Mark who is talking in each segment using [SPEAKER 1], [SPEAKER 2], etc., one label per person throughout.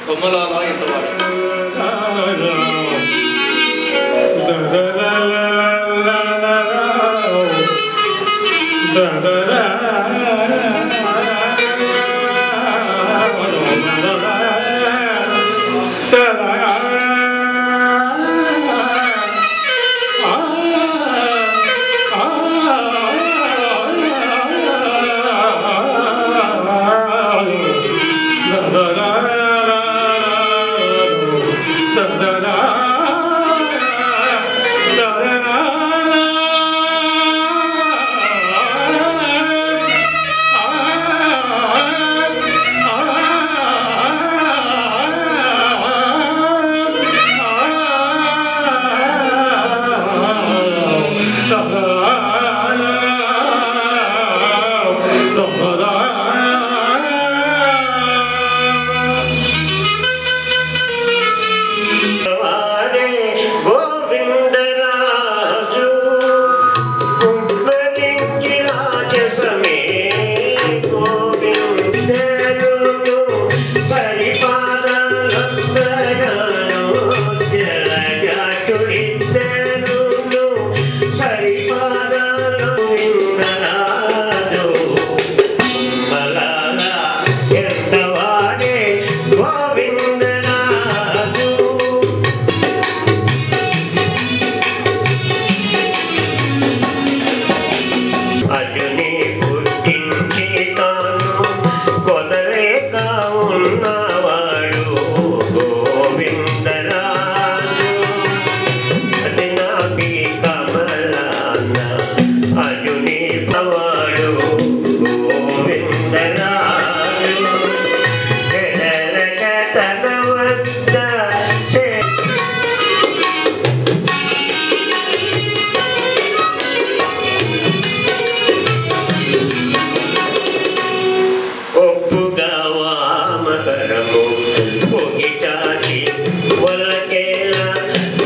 [SPEAKER 1] కొమ్మలాలా ఇంతవాడు
[SPEAKER 2] వామకరము పొగిటాచి వలకేలా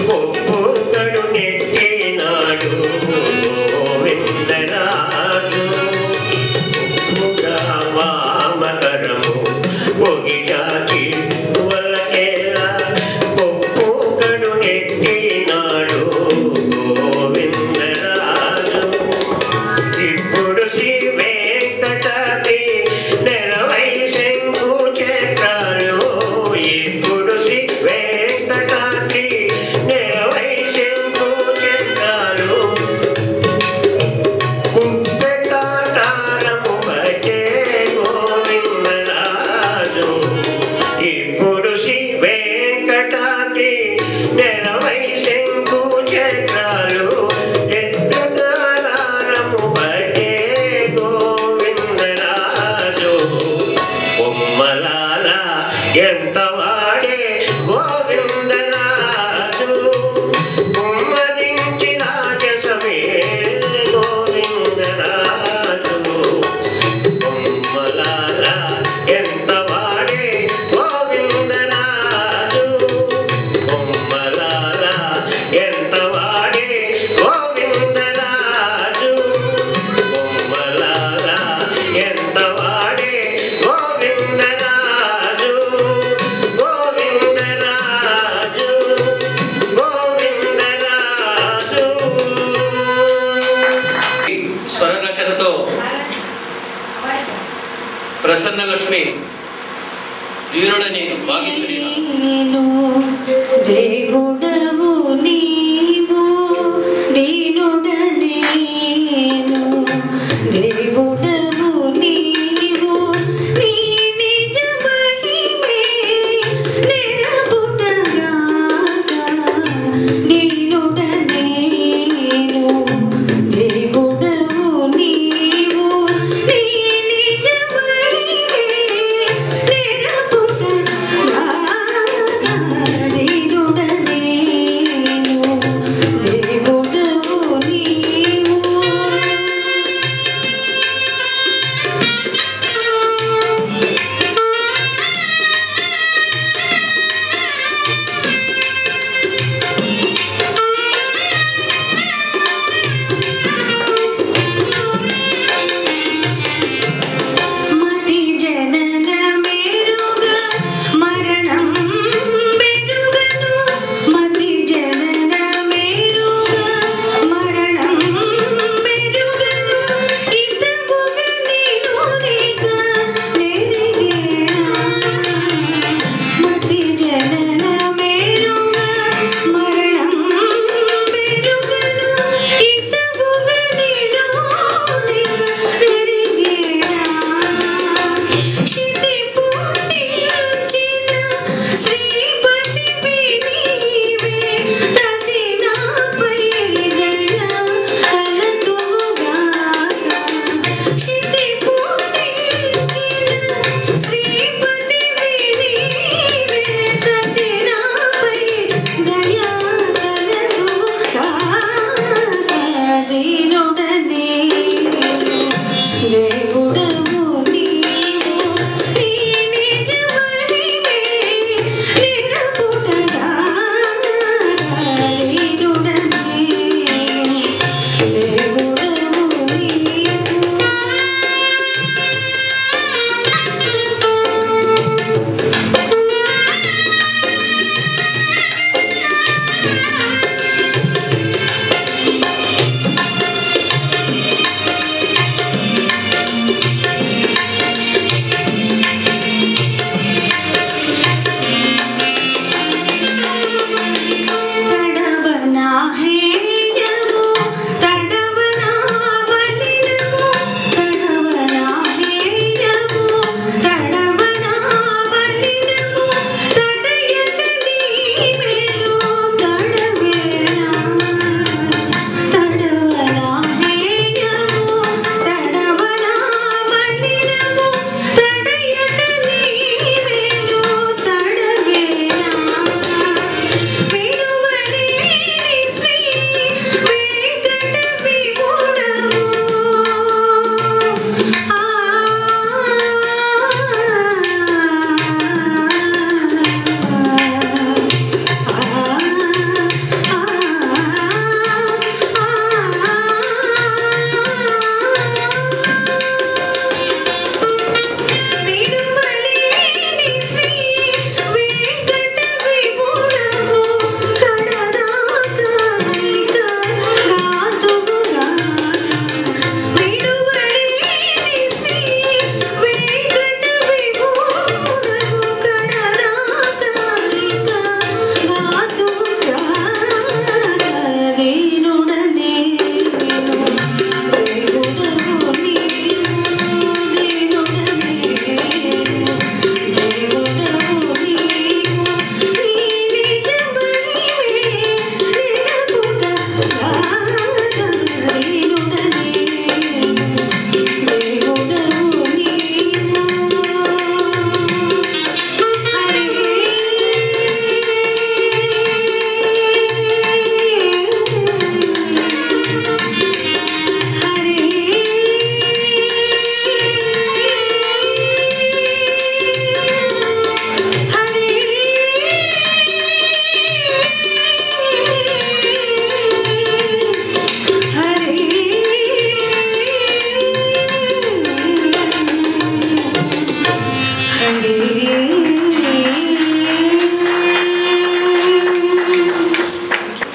[SPEAKER 2] కొప్పు కడు నెట్టినాడు గోవిందరాజు వామకరము పొగిటాచి వలకేలా కొప్పు కడు నెట్టినాడు గోవిందరాజు ఇప్పుడు శ్రీ వెంకటాద్రి నెరవై శంకు చక్రాలు ఇప్పుడు శ్రీ వెంకటాద్రి నెరవై శంకు చక్రాలు కుంపెకాటారము బట్టే గోవిందరాజు ఇప్పుడు శ్రీ వెంకటాద్రి నెరవై శంకు చక్రాలు ఎద్దగారము బట్టే గోవిందరాజు బొమ్మలాల ఎంత వాడే గోవిందరాజు కుమ్మరించి రాజసమే గోవిందరాజు బొమ్మలాల ఎంత వాడే గోవిందరాజు బొమ్మలాల ఎంత వాడే గోవిందరాజు బొమ్మలాల ఎంత వాడే గోవిందరాజు గోవిందరాజు గోవిందరాజు.
[SPEAKER 1] స్వర రచనతో ప్రసన్న లక్ష్మి దీనుడని వాగీశ్వరి
[SPEAKER 3] నేను దేవుడవు నీవు దీనుడనే నేను దేవుడవు నీవు నీ నిజ మహిమే నిరపుటగా దీనుడనే నేను దేవుడవు నీవు నీ నిజ మహిమే నిరపుటగా దీనుడనే నేను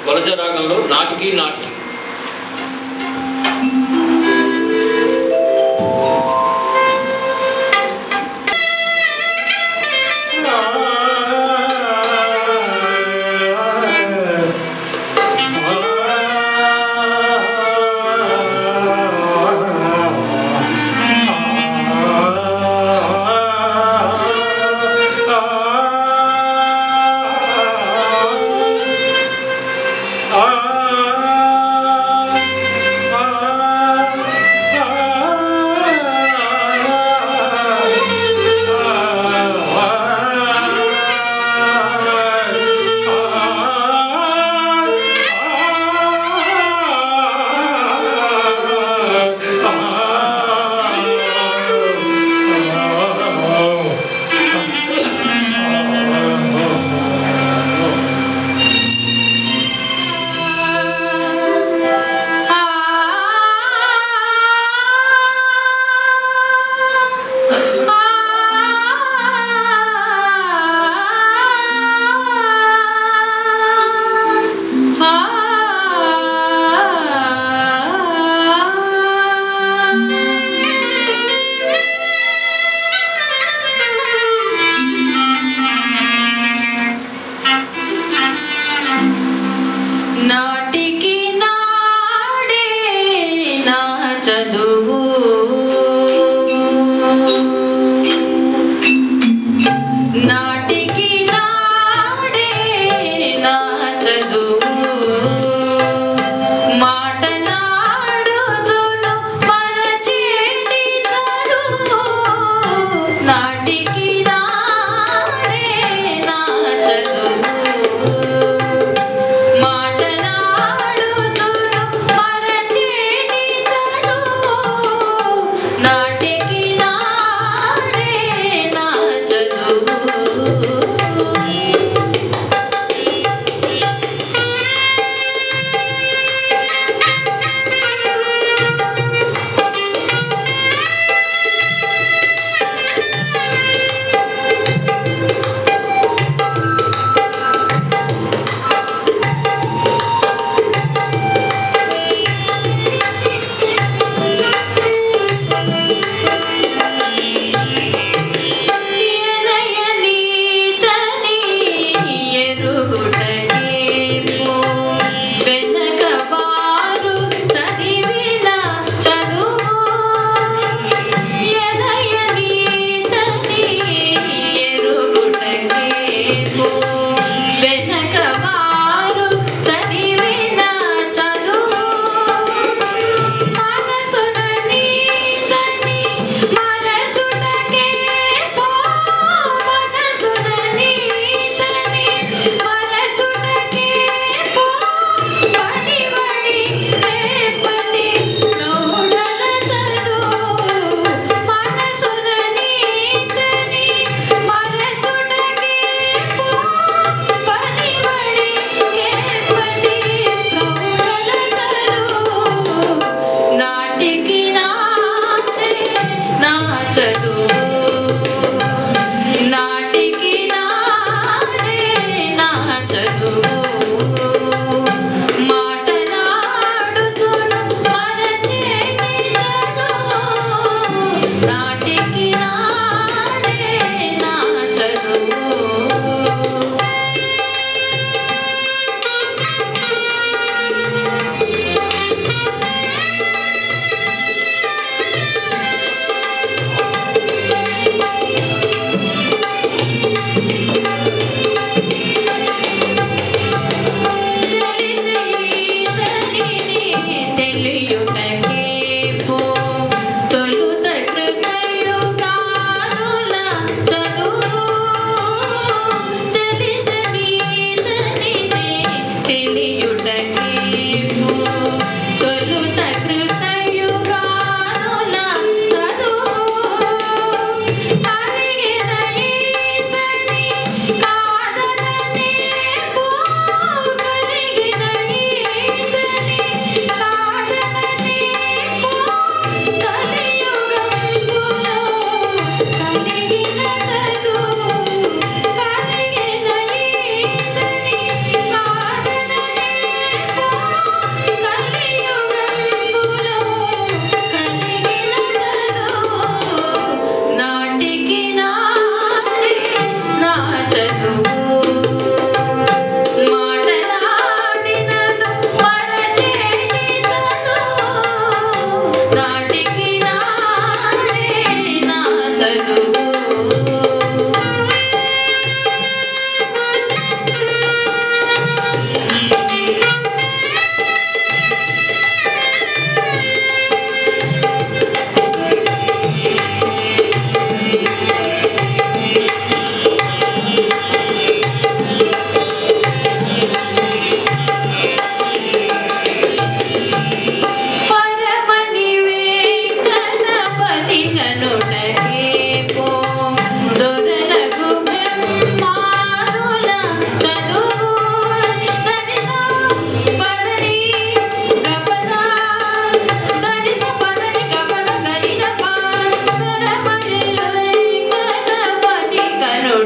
[SPEAKER 1] వలస రాగంలో నాటికి నాటికి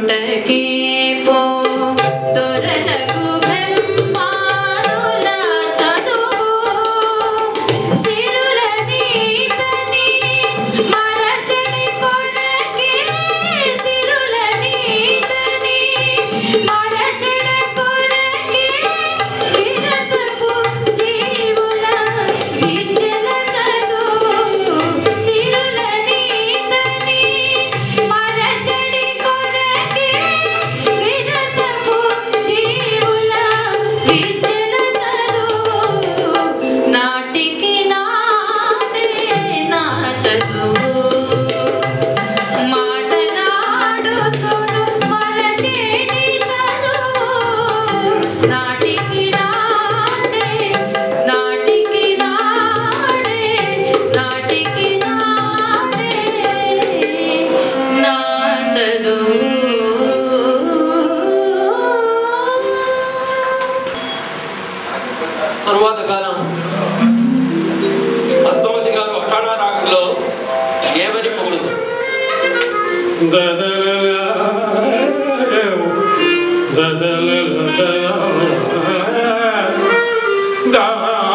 [SPEAKER 3] చూచుటకే పో దొరలకు బ్రహ్మానుల చదువు సిరుల నీతని మరచడి కొరకే సిరుల నీతని మరచడ కొరకే విరసపు జీవుల విద్యల చదువు సిరుల నీతని మరచడి కొరకే విరసపు జీవుల విద్యల చదువు నాటికి నాడే నా చదువు మాటలాడుచును మరచేటి చదువు నాటికి నాడే నాటికి నాడే నాటికి నాడే నా చదువు
[SPEAKER 1] తరువాత కాలం పద్మావతి గారు అఠాణా రాగంలో ఏమని పొగుడుతుంది?
[SPEAKER 4] Ah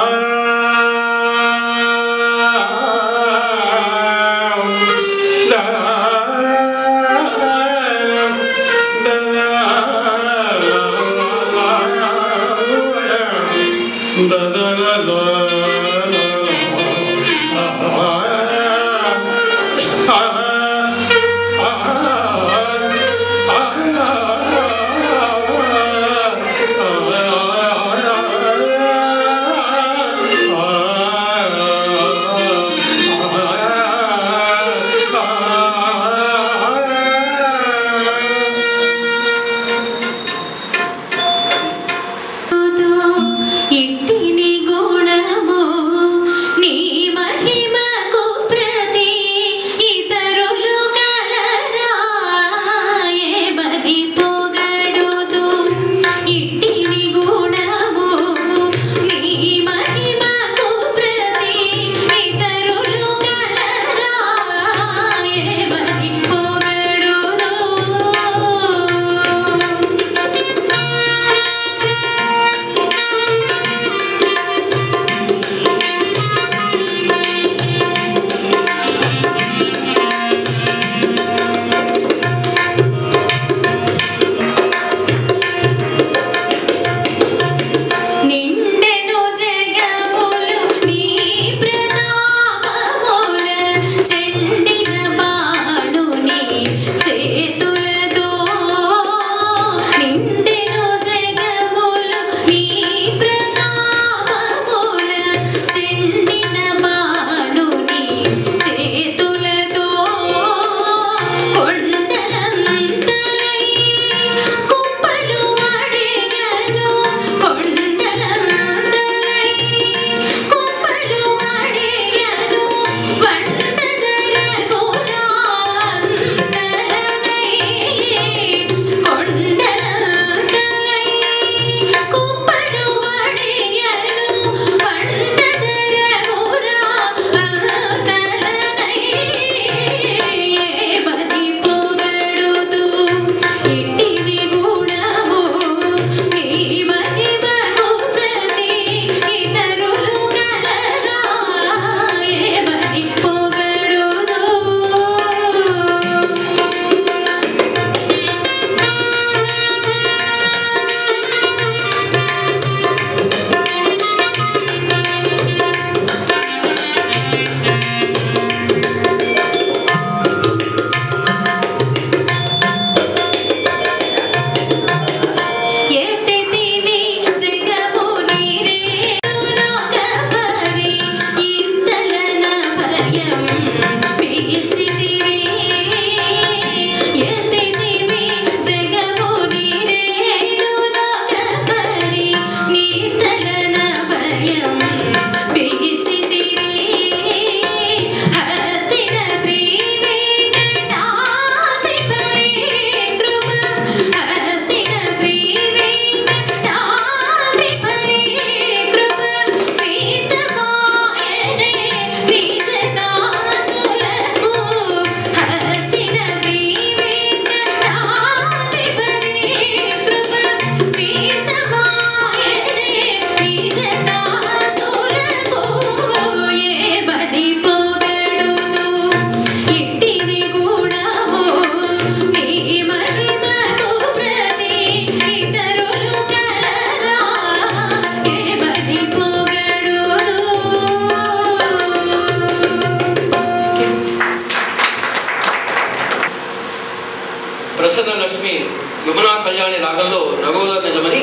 [SPEAKER 1] యమునా కళ్యాణి రాగంలో నగవుల నిజమని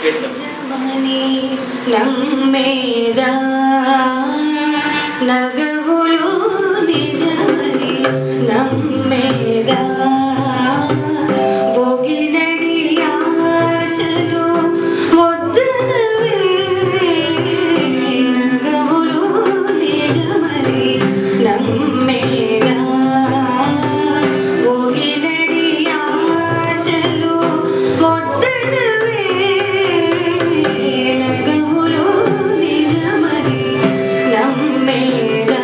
[SPEAKER 1] కీర్తన.
[SPEAKER 3] నమ్మేదా నగవులు నిజమని నమ్మేదా భోగినడి ఆశలు వద్దనవే నగవులు నిజమని నమ్మేదా భోగినడి ఆశలు వద్దనవే నగవులు నిజమని నమ్మేదా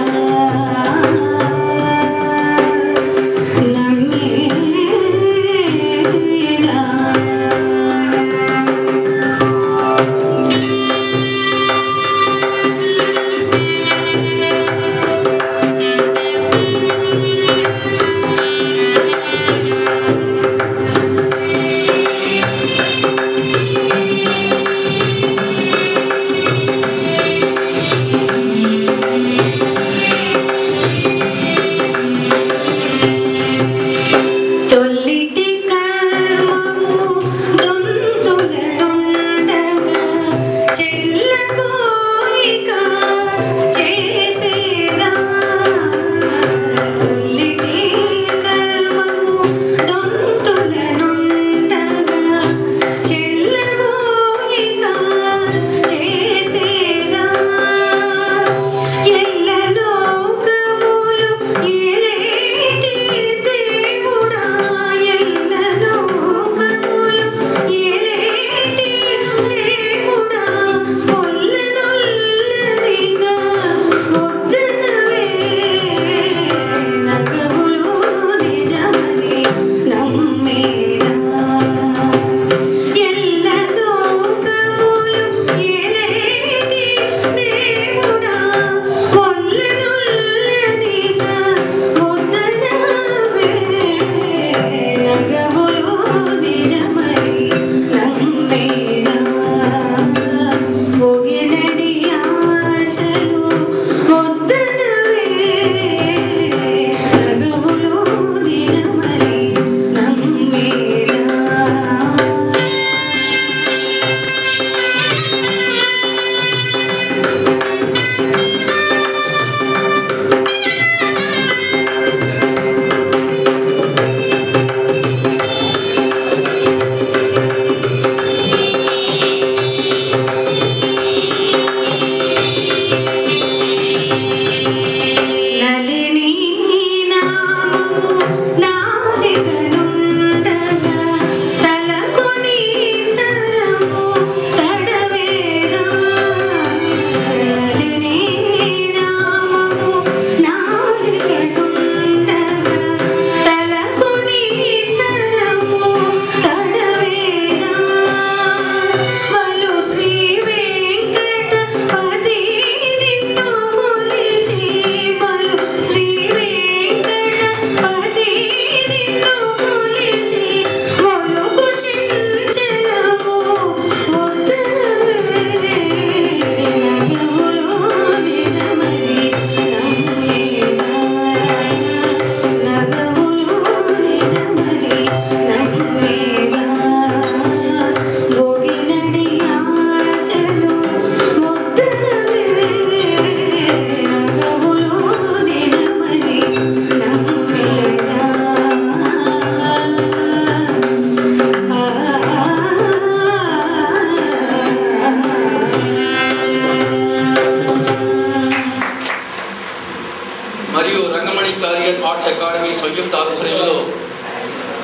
[SPEAKER 1] ఆర్ట్స్ అకాడమీ సంయుక్త ఆధ్వర్యంలో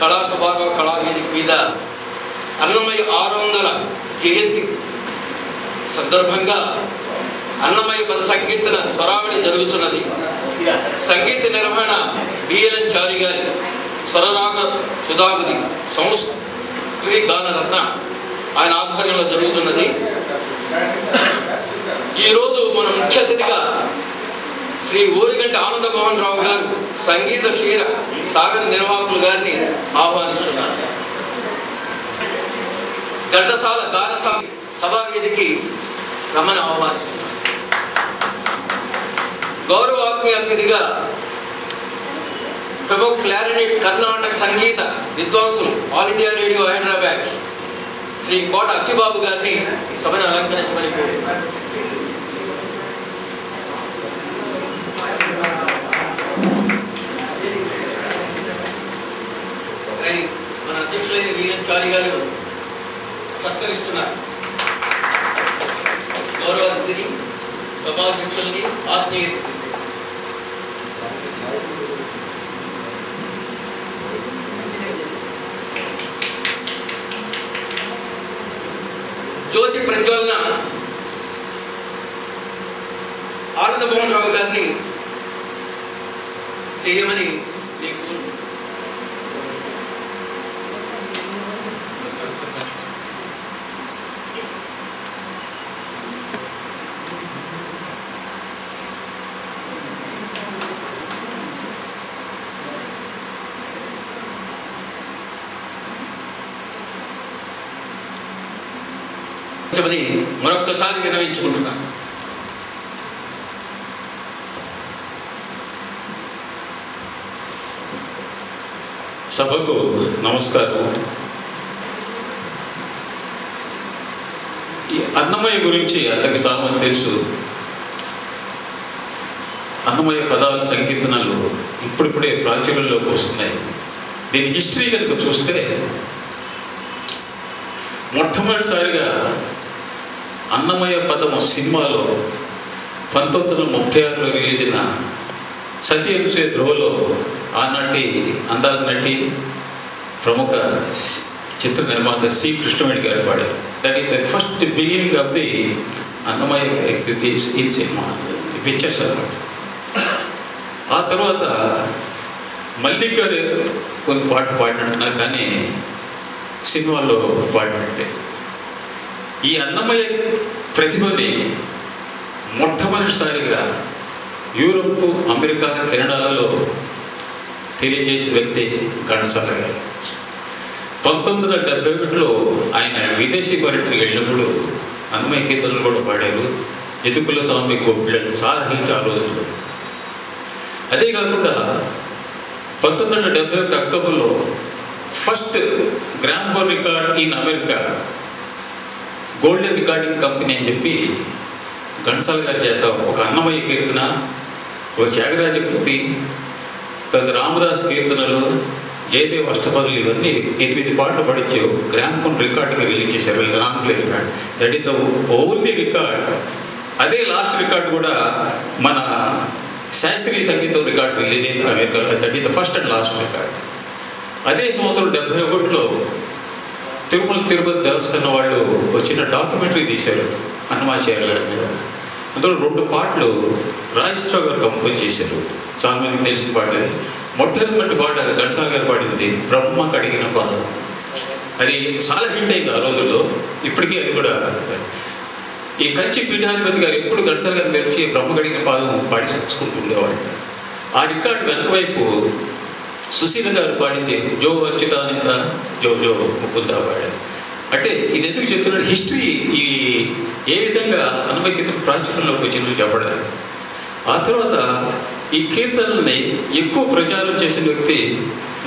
[SPEAKER 1] కళాసభాగ కళావేదిక మీద అన్నమయ్య 600 జయంతి సందర్భంగా అన్నమయ్య పద సంకీర్తన స్వరావళి జరుగుతున్నది. సంగీత నిర్వహణ బిఎల్ఎన్ చారి గారి స్వరరాగ సుధాగుది సంస్కృతి గానరత్న ఆయన ఆధ్వర్యంలో జరుగుతున్నది. ఈరోజు మన ముఖ్య అతిథిగా శ్రీ ఊరిగంటి ఆనందమోహన్ రావు గారు సంగీత క్షీర సాగర నిర్వాహకులు గారిని ఆహ్వానిస్తున్నారు. ఘంటసాల గానసాల సభావేదికి రమ్మని ఆహ్వానిస్తున్నారు. గౌరవ ఆత్మీయ అతిథిగా ప్రముఖ క్లారినెట్ కర్ణాటక సంగీత విద్వాంసులు all India radio Hyderabad Shri Kota Achibabu గారిని సభను అలంకరించమని కోరుతున్నారు. మన అధ్యక్షులైన వీఎన్ చారి గారు సత్కరిస్తున్నారు. గౌరవ అతిథిని, సభాధ్యక్షుల్ని, ఆత్మీయ జ్యోతి ప్రజ్వలన ఆనందమోహన్ రావు గారిని చేయమని నేను కోరుతున్నాను. మరొక్కసారి వినవించుకుంటున్నాను.
[SPEAKER 4] సభకు నమస్కారం. ఈ అన్నమయ్య గురించి అందరికి సామాన్యం తెలుసు. అన్నమయ్య పదాలు, సంకీర్తనలు ఇప్పుడిప్పుడే ప్రాచుర్యంలోకి వస్తున్నాయి. దీని హిస్టరీ కనుక చూస్తే మొట్టమొదటిసారిగా అన్నమయ్య పదము సినిమాలో 1936లో రిలీజ్ అయిన సతీ అనుసూయ ధ్రువలో ఆనాటి అందాల నటి ప్రముఖ చిత్ర నిర్మాత సి కృష్ణవేణి గారు పాడారు. That is the first beginning of the Annamayya కృతి ఇన్ సినిమా పిక్చర్స్ అన్నమాట. ఆ తర్వాత మల్లిక్ గారు కొన్ని పాటలు పాడినట్టున్నారు, కానీ సినిమాల్లో పాడినట్టే. ఈ అన్నమయ్య ప్రతిభని మొట్టమొదటిసారిగా యూరోప్, అమెరికా, కెనడాలలో తెలియజేసిన వ్యక్తి ఘంటసాల గారు. 1971లో ఆయన విదేశీ పర్యటనకు వెళ్ళినప్పుడు అన్నమయ్య కీర్తనలు కూడా పాడారు. ఎదుకుల స్వామి గొప్పిళ్ళు చాలా హిట్ ఆ రోజుల్లో. అదే కాకుండా 1971 అక్టోబర్లో first gramophone record in America golden recording company అని చెప్పి ఘంటసాల గారి చేత ఒక అన్నమయ్య కీర్తన, ఒక త్యాగరాజ కృతి, తర్వాత రామదాస్ కీర్తనలు, జయదేవ్ అష్టపదులు, ఇవన్నీ 8 పాటలు పాడించే గ్రామ్ఫోన్ రికార్డుగా రిలీజ్ చేశారు. Long play record. That is the only record. అదే లాస్ట్ రికార్డు కూడా మన శాస్త్రీయ సంగీతం రికార్డు రిలీజ్ అయింది అమెరికాలో. That is the first and last record. అదే సంవత్సరం 71లో తిరుమల తిరుపతి దేవస్థానం వాళ్ళు వచ్చిన డాక్యుమెంటరీ తీశారు అన్నమాచార్య గారి మీద. అందులో 2 పాటలు రాజేశ్వరరావు గారు కంపోజ్ చేశారు. చాలామందికి తెలిసిన పాటలు. మొట్టమొదటి పాట ఘంటసాల గారు పాడింది బ్రహ్మ కడిగిన పాదం. అది చాలా హిట్ అయింది ఆ రోజుల్లో. ఇప్పటికీ అది కూడా ఈ కంచి పీఠాధిపతి గారు ఎప్పుడు ఘంటసాల గారిని పిలిచి బ్రహ్మ కడిగిన పాదం పాడి సంచుకుంటుండేవాళ్ళు. ఆ రికార్డు వెనక వైపు సుశీల గారు పాడింది జో అచ్యుతానంద జో జో ముకుంద పాడారు. అంటే ఇది ఎందుకు చెప్తున్నాడు, హిస్టరీ ఈ ఏ విధంగా అన్నమయ్య కీర్తన ప్రాచుర్యంలోకి వచ్చిందో చెప్పడానికి. ఆ తర్వాత ఈ కీర్తనల్ని ఎక్కువ ప్రచారం చేసిన వ్యక్తి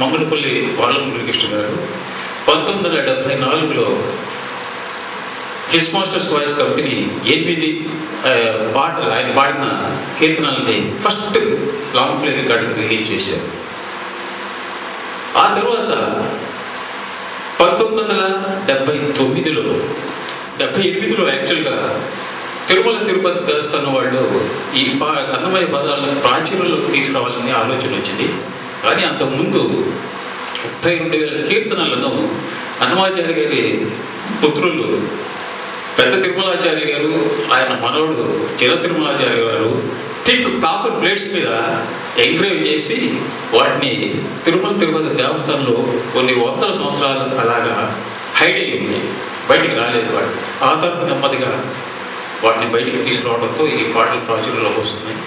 [SPEAKER 4] మంగళపల్లి బాలమురళీకృష్ణ గారు. 1974లో హిస్ మాస్టర్స్ వాయిస్ కంపెనీ 8 పాటలు ఆయన పాడిన కీర్తనల్ని ఫస్ట్ లాంగ్ ప్లే రికార్డుకి రిలీజ్ చేశారు. ఆ తర్వాత 1978లో యాక్చువల్గా తిరుమల తిరుపతి దేవస్థానం వాళ్ళు ఈ అన్నమయ్య పదాలను ప్రాచుర్యంలోకి తీసుకురావాలని ఆలోచన వచ్చింది. కానీ అంతకుముందు 32,000 కీర్తనలను అన్నమాచార్య గారి పుత్రులు పెద్ద తిరుమలాచార్య గారు, ఆయన మనవడు చిన్న తిరుమలాచార్య గారు థిక్ కాపర్ ప్లేట్స్ మీద ఎంగ్రేవ్ చేసి వాటిని తిరుమల తిరుపతి దేవస్థానంలో కొన్ని 100 సంవత్సరాలు అలాగా హైడ్ అయ్యి ఉన్నాయి, బయటికి రాలేదు వాటి. ఆ తర్వాత నెమ్మదిగా వాటిని బయటికి తీసుకురావడంతో ఈ పాటలు ప్రాచుర్యంలోకి వస్తున్నాయి.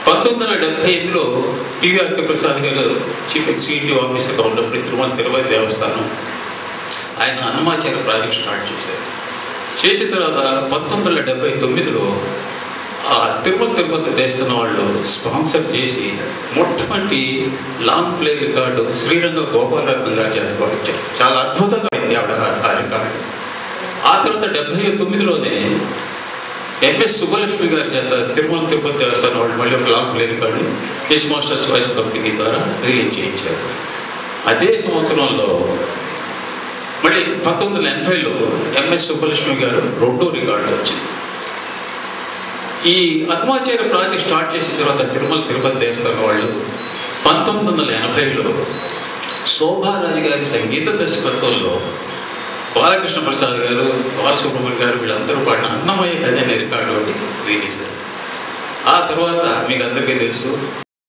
[SPEAKER 4] 1978లో పివిఆర్కే ప్రసాద్ గారు చీఫ్ ఎగ్జిక్యూటివ్ ఆఫీసర్గా ఉన్నప్పుడు తిరుమల తిరుపతి దేవస్థానం ఆయన అన్నమాచార్య ప్రాజెక్ట్ స్టార్ట్ చేశారు. చేసిన తర్వాత 1979లో ఆ తిరుమల తిరుపతి దేవస్థానం వాళ్ళు స్పాన్సర్ చేసి మొట్టమొదటి long play record Sriranga Gopalaratnam గారి చేత పాడించారు. చాలా అద్భుతంగా అయింది ఆవిడ ఆ రికార్డు. ఆ తర్వాత 79లోనే ఎంఎస్ సుబ్బలక్ష్మి గారి చేత తిరుమల తిరుపతి దేవస్థానం వాళ్ళు మళ్ళీ ఒక long play record his masters voice company ద్వారా రిలీజ్ చేయించారు. అదే సంవత్సరంలో మళ్ళీ 1980లో ఎంఎస్ సుబ్బలక్ష్మి గారు 2వ రికార్డు వచ్చింది. ఈ అద్మాచార్య ప్రాజెక్ట్ స్టార్ట్ చేసిన తర్వాత తిరుమల తిరుపతి దేవస్థానం వాళ్ళు 1980లో శోభారాజు గారి సంగీత దర్శకత్వంలో బాలకృష్ణ ప్రసాద్ గారు, బాలసుబ్రహ్మణ్యం గారు వీళ్ళందరూ పాడిన అన్నమయ్య కథ అనే రికార్డు ఒకటి రిలీజ్ అయ్యింది. ఆ తర్వాత మీకు అందరికీ తెలుసు